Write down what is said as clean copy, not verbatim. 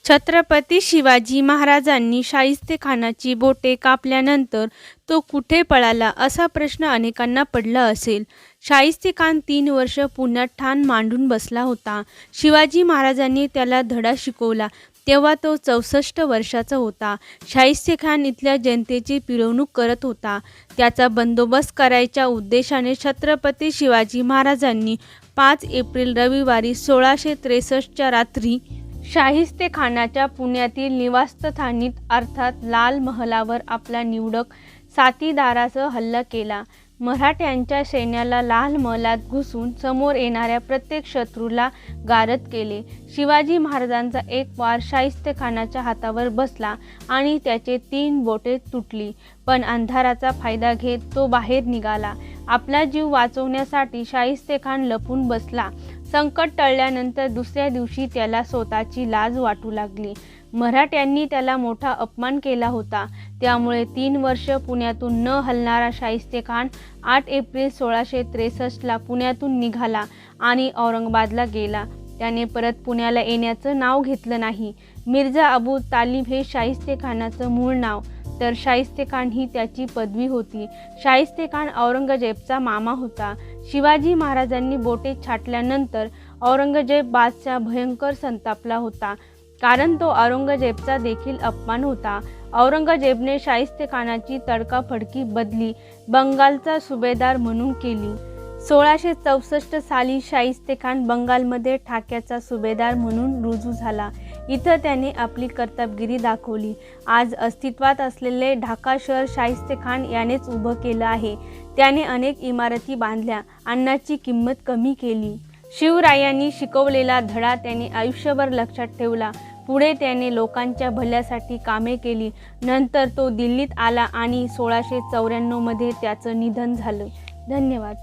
छत्रपती शिवाजी महाराजांनी शाहिस्तेखानाची बोटे कापल्यानंतर तो कुठे पळाला असा प्रश्न अनेकांना पडला असेल. शाहिस्तेखान 3 वर्ष पुण्यात ठाण मांडून बसला होता. शिवाजी महाराजांनी त्याला धडा शिकवला तेव्हा तो 64 वर्षाचा होता. शाहिस्तेखान इथल्या जनतेची पिळवणूक करत होता. त्याचा बंदोबस्त करायच्या उद्देशाने छत्रपती शिवाजी महाराजांनी 5 एप्रिल रविवारी 1663च्या रात्री शाहिस्तेखानाच्या पुण्यातील निवासस्थानी अर्थात लाल महालावर आपला निवडक साथीदारासह हल्ला केला. मराठ्यांच्या सैन्याला लाल महालात घुसून समोर येणाऱ्या प्रत्येक शत्रूला गारद केले. शिवाजी महाराजांचा एक वार शाहिस्तेखानाच्या हातावर बसला आणि त्याचे 3 बोटे तुटली. पण अंधाराचा फायदा घेत तो बाहेर निघाला. आपला जीव वाचवण्यासाठी शाहिस्तेखान लपून बसला. संकट टळल्यानंतर दुसऱ्या दिवशी त्याला स्वतःची लाज वाटू लागली. मराठ्यांनी त्याला मोठा अपमान केला होता. त्यामुळे 3 वर्ष पुण्यातून न हलणारा शाहिस्तेखान 8 एप्रिल 1663ला पुण्यातून निघाला आणि औरंगाबादला गेला. त्याने परत पुण्याला येण्याचं नाव घेतलं नाही. मिर्झा अबू तालिब हे शाहिस्तेखानाचं मूळ नाव, तर शाहिस्तेखान ही त्याची पदवी होती. शाहिस्तेखान औरंगजेबचा मामा होता. शिवाजी महाराजांनी बोटे छाटल्यानंतर औरंगजेब बादशाह भयंकर संतापला होता, कारण तो औरंगजेबचा देखील अपमान होता. औरंगजेबने शाहिस्तेखानाची तडकाफडकी बदली बंगालचा सुभेदार म्हणून केली. 1664 साली शाहिस्तेखान बंगालमध्ये ठाक्याचा सुभेदार म्हणून रुजू झाला. इथं त्याने आपली कर्तबगिरी दाखवली. आज अस्तित्वात असलेले ढाका शहर शाहिस्तेखान यानेच उभं केलं आहे. त्याने अनेक इमारती बांधल्या, अन्नाची किंमत कमी केली. शिवरायांनी शिकवलेला धडा त्याने आयुष्यभर लक्षात ठेवला. पुढे त्याने लोकांच्या भल्यासाठी कामे केली. नंतर तो दिल्लीत आला आणि 1694 मध्ये त्याचं निधन झालं. धन्यवाद.